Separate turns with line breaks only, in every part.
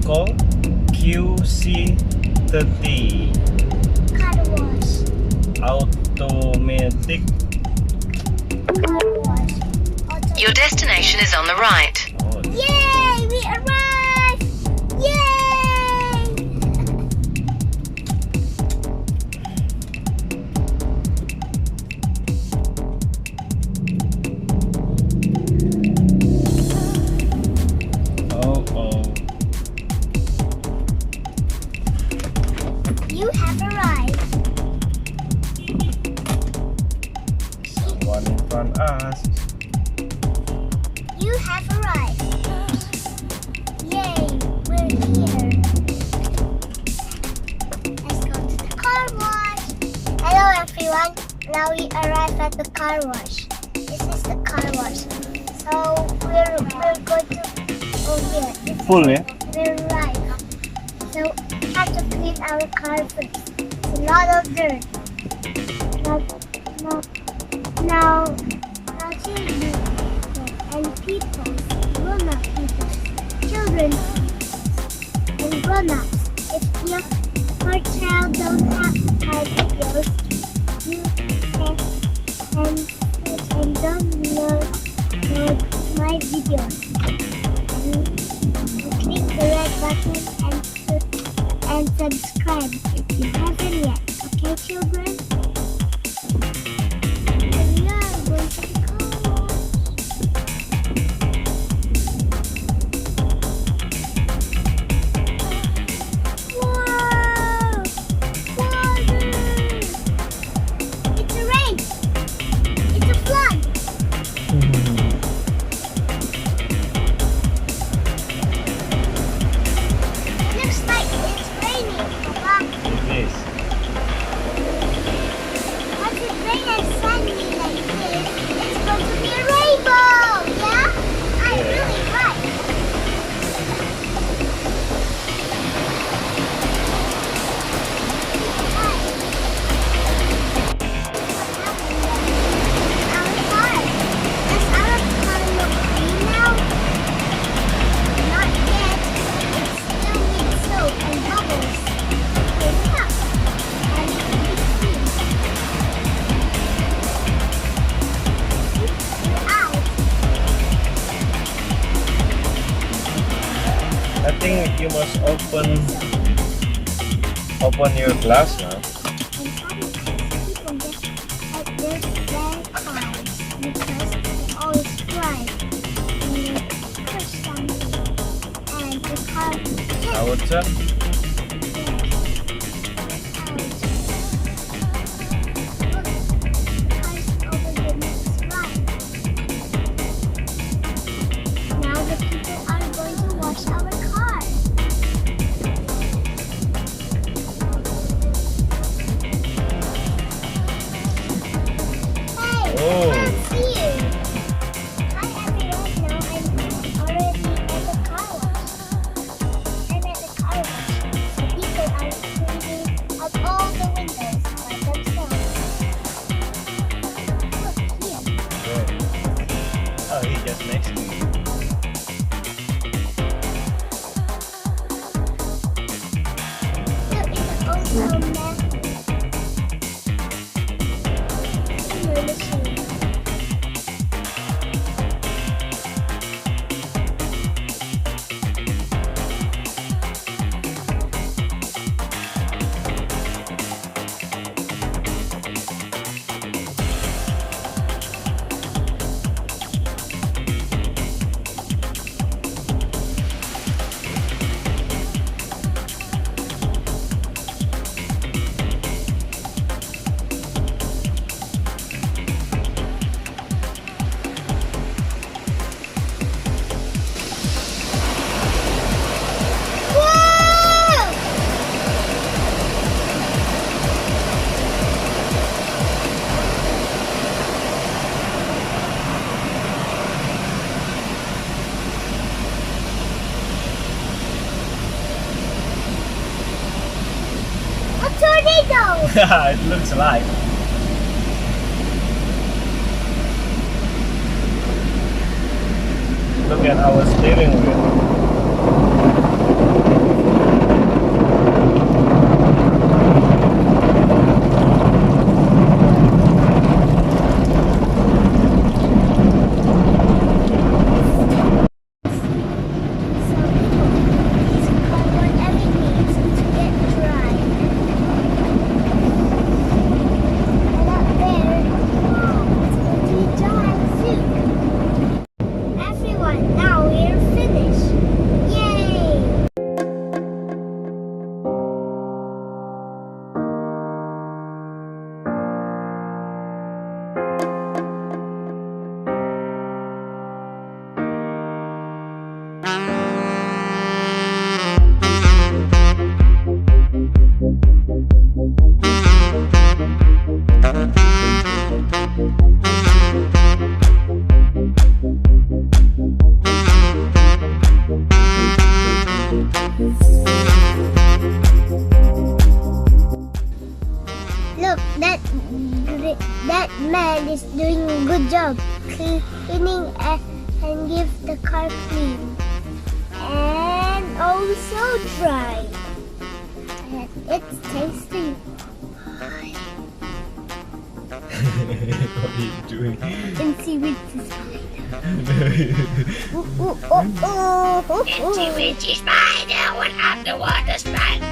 called? QC30
Car wash.
automatic.
Car wash.
Your destination is on the right.
Oh,
Yay! We arrived! Yay!
oh.
You have arrived.
Someone in front us.
You have arrived. Yay! We're here. Let's go to the car wash. Hello everyone. Now we arrived at the car wash. This is the car wash. So we're going to go here. This is
Full, yeah?
We're right. So we have to clean our car first. It's a lot of dirt. Now children and people, grown-up people, children and grown-ups. If your child don't have car videos, you can download my videos. You click the red button and subscribe if you haven't yet. Okay, children? And now we're going to the car wash. Wow! Water! It's a rain! It's a flood! Looks like it's raining, Papa.
It is.
Once it rains and sunny like this, it's going to be a rainbow! Yeah? I'm really right. Our car. Does our car look clean now? Not yet. It still needs soap and bubbles. Clean it up. And it will be clean. Out.
I think you must open your glass now.
And sometimes people get at their bad cars because they always drive and they push something and the car
Now what's up?
Now the people are going to wash our car. Hey,
Oh.
that's you. Hi everyone, now I'm already at the car wash. I'm at the car wash. The people are cleaning up all the windows by themselves. Look here.
Oh, he's just next to you.
Look, it's also machine. A tornado!
It looks like. Look at our steering wheel.
good job cleaning and give the car clean. And also dry. And it's tasty.
What are you doing?
And see which is Itchy witchy spider went up the water slide.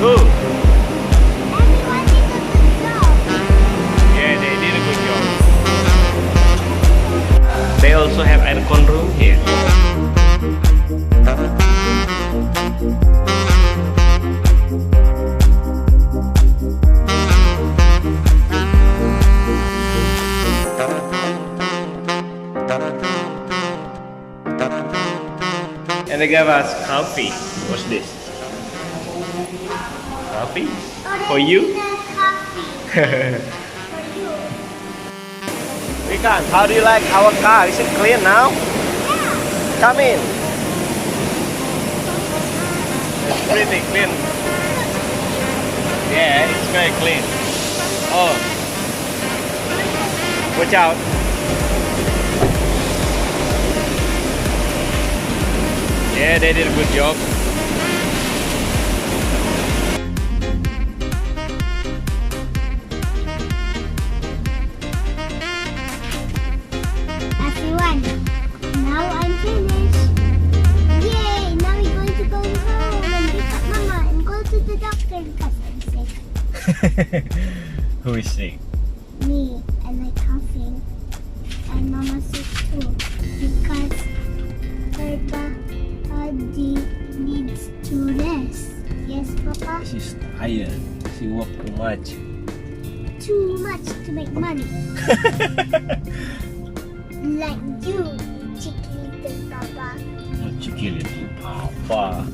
Who?
Everyone did a good job.
Yeah, they did a good job. They also have aircon room here. And they gave us coffee. What's this? Coffee? For you?
Coffee for you.
Vikan, how do you like our car? Is it clean now?
Yeah.
Come in. It's pretty clean. Yeah, it's very clean. Oh. Watch out. Yeah, they did a good job.
Everyone, now I'm finished. Yay! Now we're going to go home and pick up Mama and go to the doctor because I'm sick.
Who is sick?
Me and my coughing. And Mama sick too because her body needs to rest. Yes, Papa?
She's tired. She worked too much.
Too much to make money. Like you, cheeky little Papa.
Oh, cheeky little papa.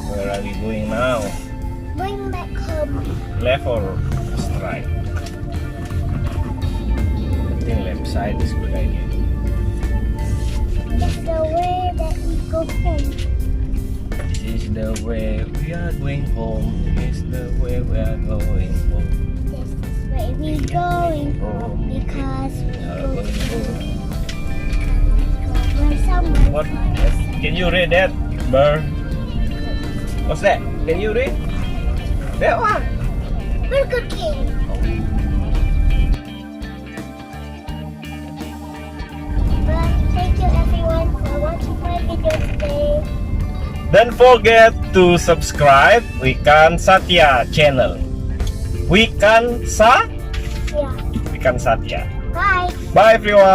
Where are we going now?
Going back home.
Left or right? I think left side is good idea.
It's the way that we go home.
This is the way we are going home. This is the way we are going home.
This is where we going home because we
are
go
going home.
We're somewhere.
What? Can you read that, bird? What's that? Can you read? That one.
Burger King. But thank you everyone for watching my video today.
Don't forget to subscribe Wikan Satya channel. Wikan
Yeah.
Wikan Satya.
Bye.
Bye everyone.